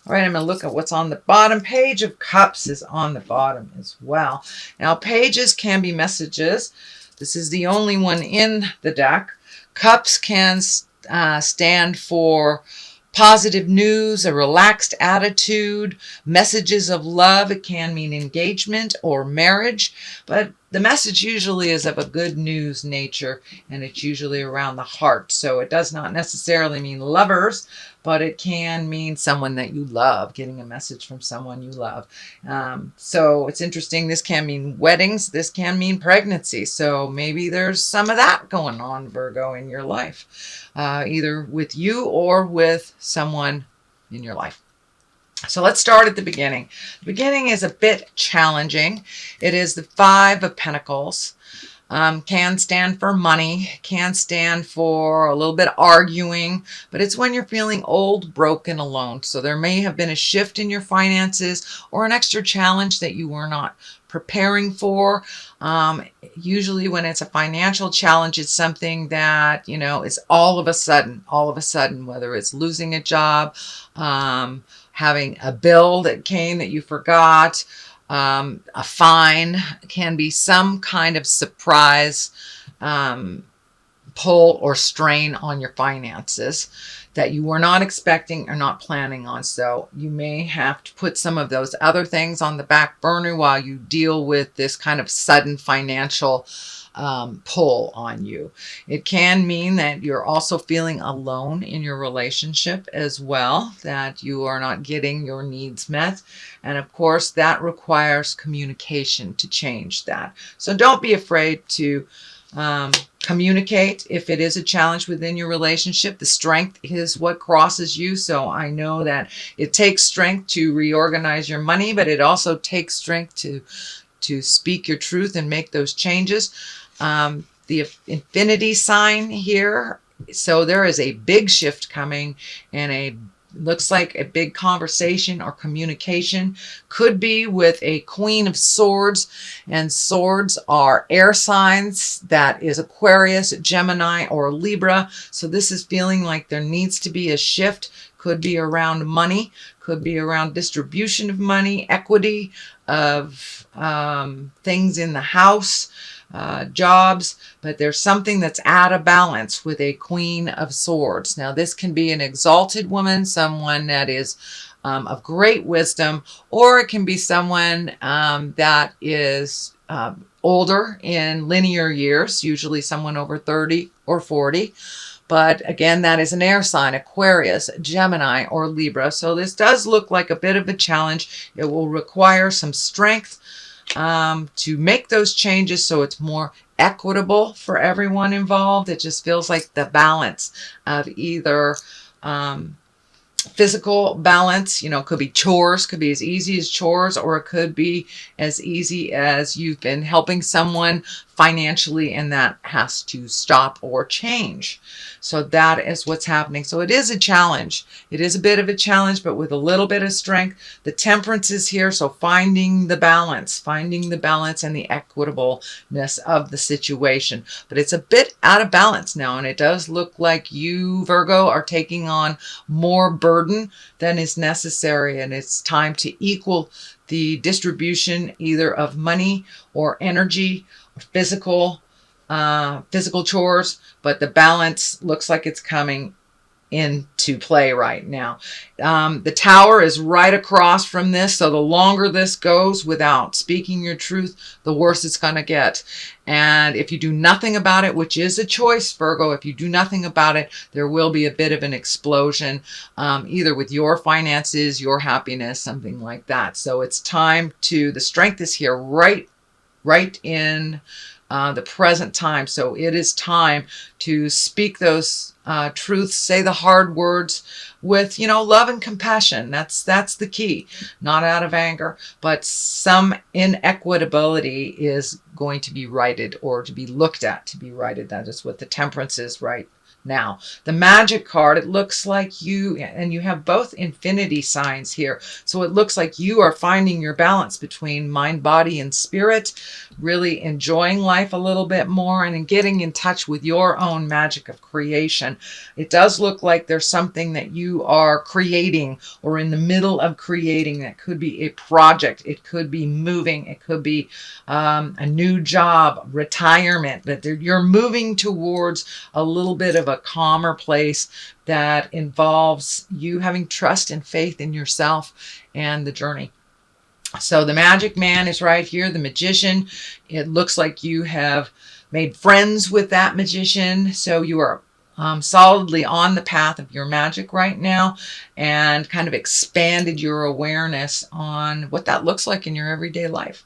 All right, I'm going to look at what's on the bottom. Page of Cups is on the bottom as well. Now, pages can be messages. This is the only one in the deck. Cups can stand for positive news, a relaxed attitude, messages of love. It can mean engagement or marriage, but the message usually is of a good news nature, and it's usually around the heart. So it does not necessarily mean lovers, but it can mean someone that you love, getting a message from someone you love. So it's interesting. This can mean weddings. This can mean pregnancy. So maybe there's some of that going on, Virgo, in your life, either with you or with someone in your life. So let's start at the beginning. The beginning is a bit challenging. It is the Five of Pentacles. Can stand for money, can stand for a little bit of arguing, but it's when you're feeling old, broken, alone. So there may have been a shift in your finances or an extra challenge that you were not preparing for. Usually when it's a financial challenge, it's something that, is all of a sudden, whether it's losing a job, having a bill that came that you forgot, a fine, can be some kind of surprise pull or strain on your finances that you were not expecting or not planning on. So you may have to put some of those other things on the back burner while you deal with this kind of sudden financial pull on you. It can mean that you're also feeling alone in your relationship as well, that you are not getting your needs met. And of course, that requires communication to change that. So don't be afraid to communicate if it is a challenge within your relationship. The strength is what crosses you. So I know that it takes strength to reorganize your money, but it also takes strength to speak your truth and make those changes. The infinity sign here. So there is a big shift coming, and looks like a big conversation or communication. Could be with a Queen of Swords, and swords are air signs. That is Aquarius, Gemini, or Libra. So this is feeling like there needs to be a shift. Could be around money, could be around distribution of money, equity of things in the house, jobs, but there's something that's out of balance with a Queen of Swords. Now, this can be an exalted woman, someone that is of great wisdom, or it can be someone that is older in linear years, usually someone over 30 or 40. But again, that is an air sign, Aquarius, Gemini, or Libra. So this does look like a bit of a challenge. It will require some strength to make those changes so it's more equitable for everyone involved. It just feels like the balance of either physical balance, could be chores, could be as easy as chores, or it could be as easy as you've been helping someone financially and that has to stop or change. So that is what's happening. So it is a challenge. It is a bit of a challenge, but with a little bit of strength. The temperance is here. So finding the balance and the equitableness of the situation. But it's a bit out of balance now. And it does look like you, Virgo, are taking on more burden than is necessary. And it's time to equal the distribution either of money or energy or physical chores, but the balance looks like it's coming into play right now. The Tower is right across from this, so the longer this goes without speaking your truth, the worse it's going to get. And if you do nothing about it, which is a choice, Virgo, if you do nothing about it, there will be a bit of an explosion, either with your finances, your happiness, something like that. So it's time the strength is here right in the present time. So it is time to speak those truths, say the hard words with, love and compassion. That's the key, not out of anger, but some inequitability is going to be righted or to be looked at to be righted. That is what the temperance is right now. The magic card, it looks like you, and you have both infinity signs here. So it looks like you are finding your balance between mind, body, and spirit, really enjoying life a little bit more and getting in touch with your own magic of creation. It does look like there's something that you are creating or in the middle of creating. That could be a project. It could be moving. It could be a new job, retirement, that you're moving towards a little bit of a calmer place that involves you having trust and faith in yourself and the journey. So the magic man is right here, the magician. It looks like you have made friends with that magician. So you are solidly on the path of your magic right now, and kind of expanded your awareness on what that looks like in your everyday life.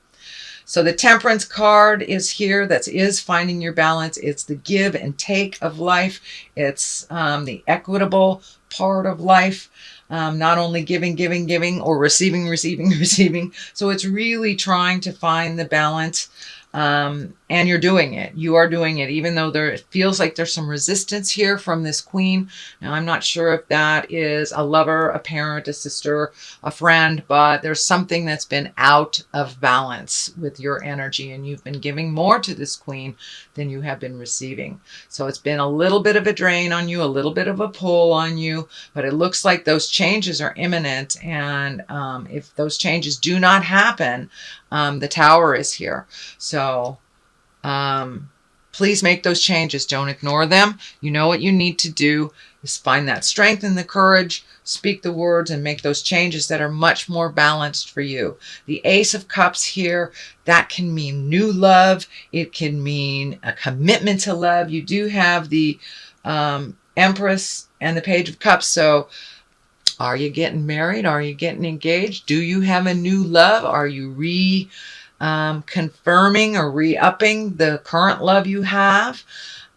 So the Temperance card is here. That is finding your balance. It's the give and take of life. It's the equitable part of life. Not only giving, or receiving. So it's really trying to find the balance. And you're doing it. You are doing it, even though it feels like there's some resistance here from this queen. Now, I'm not sure if that is a lover, a parent, a sister, a friend, but there's something that's been out of balance with your energy, and you've been giving more to this queen than you have been receiving. So it's been a little bit of a drain on you, a little bit of a pull on you, but it looks like those changes are imminent. And if those changes do not happen, the Tower is here. So please make those changes. Don't ignore them. You know what you need to do is find that strength and the courage, speak the words, and make those changes that are much more balanced for you. The Ace of Cups here, that can mean new love. It can mean a commitment to love. You do have the Empress and the Page of Cups. So are you getting married? Are you getting engaged? Do you have a new love? Are you confirming or re-upping the current love you have?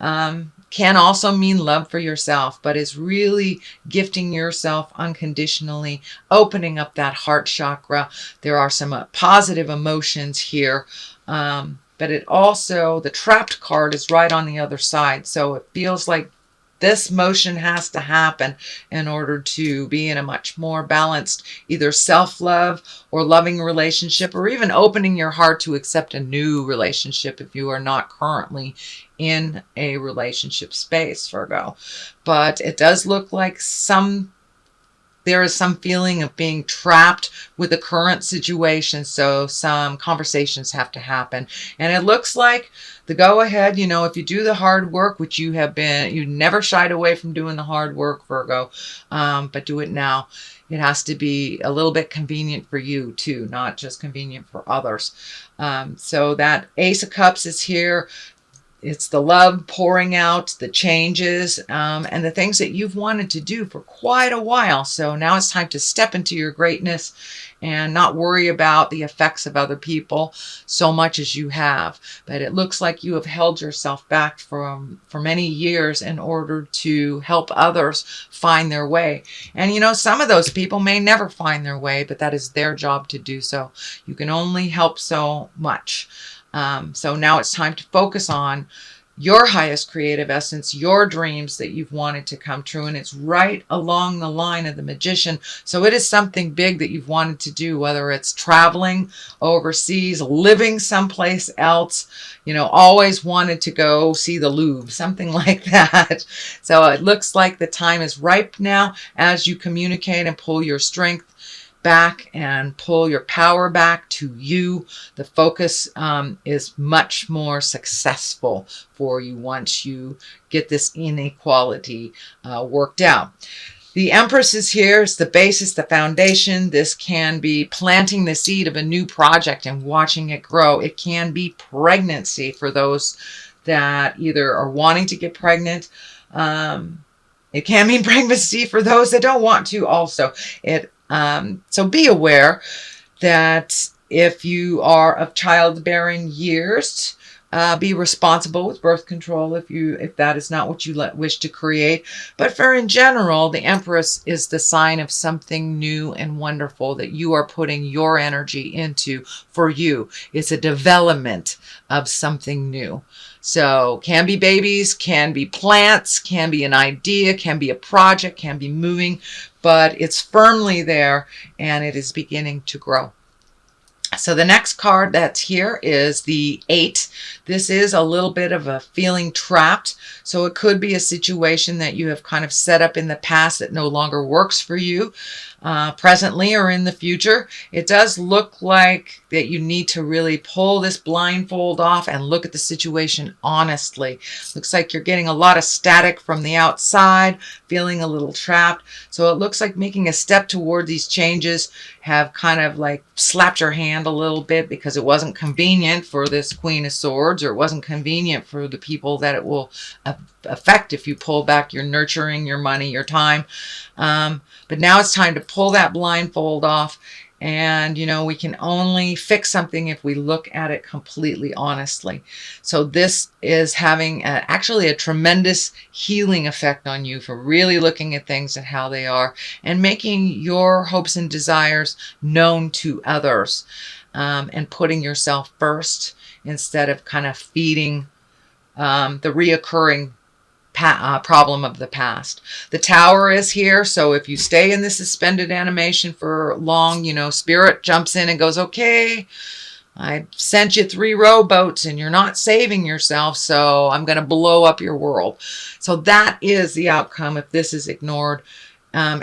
Can also mean love for yourself, but is really gifting yourself unconditionally, opening up that heart chakra. There are some positive emotions here, but it also, the Trapped card is right on the other side. So it feels like this motion has to happen in order to be in a much more balanced, either self-love or loving relationship, or even opening your heart to accept a new relationship if you are not currently in a relationship space, Virgo. But it does look like there is some feeling of being trapped with the current situation. So some conversations have to happen. And it looks like the go ahead, if you do the hard work, which you never shied away from doing the hard work, Virgo, but do it now. It has to be a little bit convenient for you too, not just convenient for others. So that Ace of Cups is here. It's the love pouring out, the changes, and the things that you've wanted to do for quite a while. So now it's time to step into your greatness and not worry about the effects of other people so much as you have. But it looks like you have held yourself back for many years in order to help others find their way. And some of those people may never find their way, but that is their job to do so. You can only help so much. So now it's time to focus on your highest creative essence, your dreams that you've wanted to come true. And it's right along the line of the Magician. So it is something big that you've wanted to do, whether it's traveling overseas, living someplace else, always wanted to go see the Louvre, something like that. So it looks like the time is ripe now as you communicate and pull your strength back and pull your power back to you. The focus is much more successful for you once you get this inequality worked out. The Empress is here. It's the basis, the foundation. This can be planting the seed of a new project and watching it grow. It can be pregnancy for those that either are wanting to get pregnant. It can mean pregnancy for those that don't want to also. So be aware that if you are of childbearing years, Be responsible with birth control if that is not what you wish to create. But for in general, the Empress is the sign of something new and wonderful that you are putting your energy into for you. It's a development of something new. So can be babies, can be plants, can be an idea, can be a project, can be moving, but it's firmly there and it is beginning to grow. So the next card that's here is the 8. This is a little bit of a feeling trapped. So it could be a situation that you have kind of set up in the past that no longer works for you presently or in the future. It does look like that you need to really pull this blindfold off and look at the situation honestly. Looks like you're getting a lot of static from the outside, feeling a little trapped. So it looks like making a step toward these changes have kind of like slapped your hand a little bit because it wasn't convenient for this Queen of Swords, or it wasn't convenient for the people that it will affect if you pull back your nurturing, your money, your time. But now it's time to pull that blindfold off. And, you know, we can only fix something if we look at it completely honestly. So this is having actually a tremendous healing effect on you for really looking at things and how they are and making your hopes and desires known to others, and putting yourself first instead of kind of feeding the reoccurring problem of the past. The Tower is here, so if you stay in the suspended animation for long, you know, Spirit jumps in and goes, okay, I sent you 3 rowboats and you're not saving yourself, so I'm going to blow up your world. So that is the outcome if this is ignored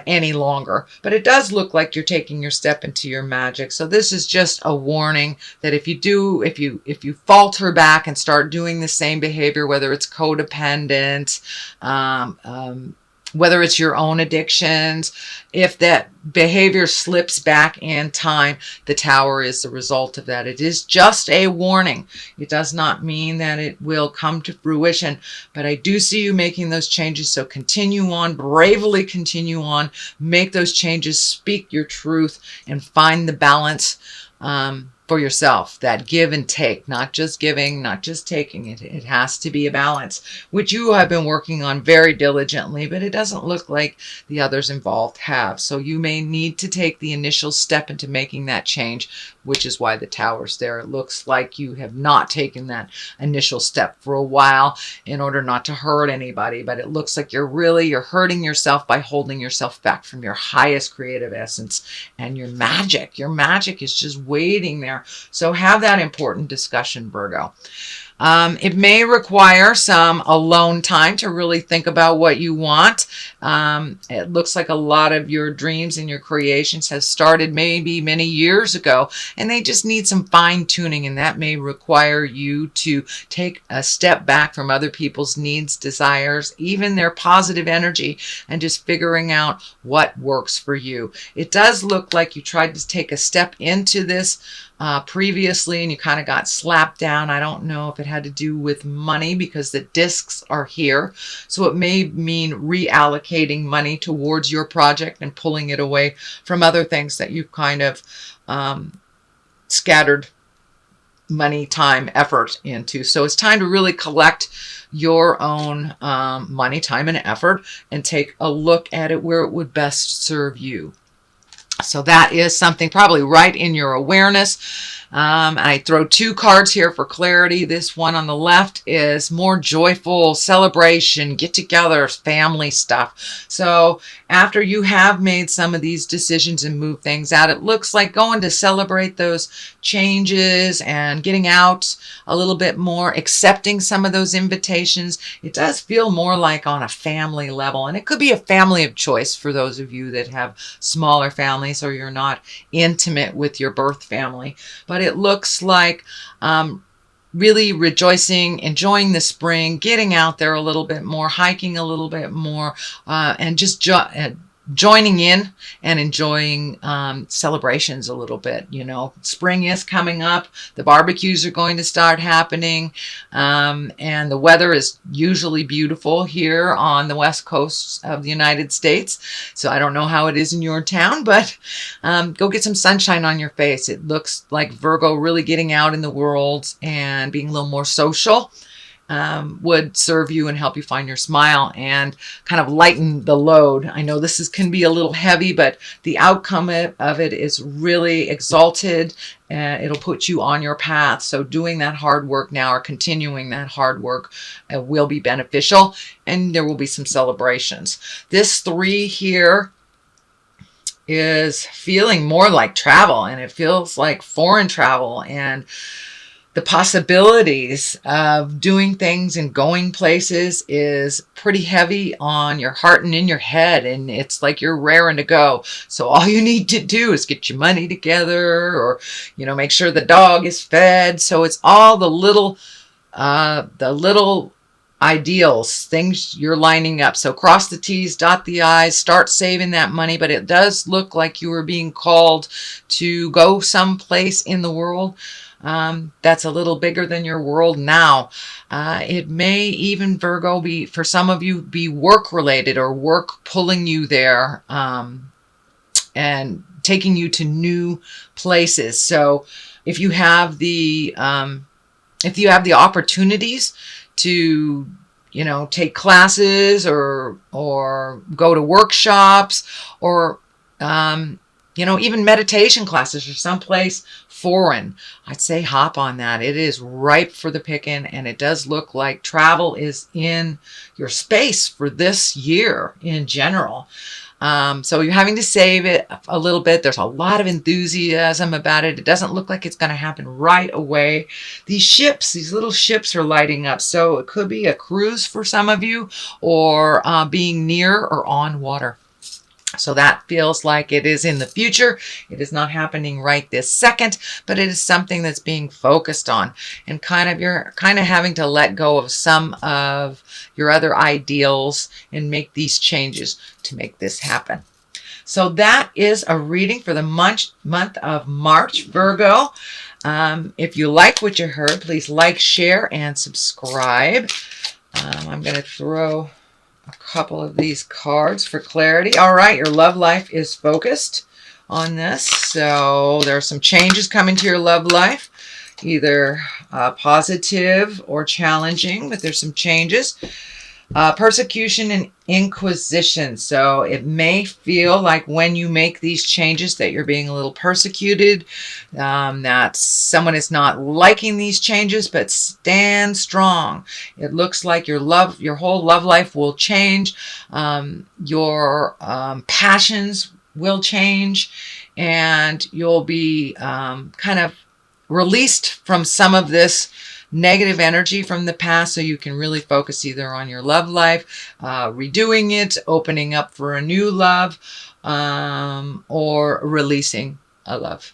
any longer. But it does look like you're taking your step into your magic. So this is just a warning that if you falter back and start doing the same behavior, whether it's codependent, whether it's your own addictions, if that behavior slips back in time, the Tower is the result of that. It is just a warning. It does not mean that it will come to fruition, but I do see you making those changes. So continue on, bravely continue on, make those changes, speak your truth, and find the balance for yourself, that give and take, not just giving, not just taking. It has to be a balance, which you have been working on very diligently, but it doesn't look like the others involved have. So you may need to take the initial step into making that change, which is why the Tower's there. It looks like you have not taken that initial step for a while in order not to hurt anybody, but it looks like you're hurting yourself by holding yourself back from your highest creative essence and your magic. Your magic is just waiting there. So have that important discussion, Virgo. It may require some alone time to really think about what you want. It looks like a lot of your dreams and your creations have started maybe many years ago, and they just need some fine tuning, and that may require you to take a step back from other people's needs, desires, even their positive energy, and just figuring out what works for you. It does look like you tried to take a step into this previously and you kind of got slapped down. I don't know if it had to do with money because the discs are here. So it may mean reallocating money towards your project and pulling it away from other things that you've kind of scattered money, time, effort into. So it's time to really collect your own money, time, and effort and take a look at it where it would best serve you. So that is something probably right in your awareness. I throw 2 cards here for clarity. This one on the left is more joyful celebration, get together, family stuff. So after you have made some of these decisions and moved things out, it looks like going to celebrate those changes and getting out a little bit more, accepting some of those invitations. It does feel more like on a family level, and it could be a family of choice for those of you that have smaller families or you're not intimate with your birth family. But it looks like really rejoicing, enjoying the spring, getting out there a little bit more, hiking a little bit more, and just joining in and enjoying celebrations a little bit. You know, spring is coming up. The barbecues are going to start happening. And the weather is usually beautiful here on the west coast of the United States. So I don't know how it is in your town, but go get some sunshine on your face. It looks like Virgo really getting out in the world and being a little more social would serve you and help you find your smile and kind of lighten the load. I know this can be a little heavy, but the outcome of it is really exalted, and it'll put you on your path. So doing that hard work now, or continuing that hard work, will be beneficial, and there will be some celebrations. This 3 here is feeling more like travel, and it feels like foreign travel, and the possibilities of doing things and going places is pretty heavy on your heart and in your head. And it's like you're raring to go. So all you need to do is get your money together, or, you know, make sure the dog is fed. So it's all the little ideals, things you're lining up. So cross the T's, dot the I's, start saving that money. But it does look like you are being called to go someplace in the world that's a little bigger than your world now. It may even, Virgo, be, for some of you, be work related, or work pulling you there and taking you to new places. So if you have the opportunities to, you know, take classes or go to workshops, or you know, even meditation classes, or someplace foreign, I'd say hop on that. It is ripe for the picking, and it does look like travel is in your space for this year in general. So you're having to save it a little bit. There's a lot of enthusiasm about it. It doesn't look like it's going to happen right away. These little ships are lighting up. So it could be a cruise for some of you, or being near or on water. So that feels like it is in the future. It is not happening right this second, but it is something that's being focused on, and you're kind of having to let go of some of your other ideals and make these changes to make this happen. So that is a reading for the month of March, Virgo. If you like what you heard, please like, share, and subscribe. I'm going to throw a couple of these cards for clarity. All right, your love life is focused on this. So there are some changes coming to your love life, either positive or challenging, but there's some changes. Persecution and inquisition. So it may feel like when you make these changes that you're being a little persecuted, that someone is not liking these changes, but stand strong. It looks like your whole love life will change. Your passions will change, and you'll be kind of released from some of this negative energy from the past, so you can really focus either on your love life, redoing it, opening up for a new love, or releasing a love.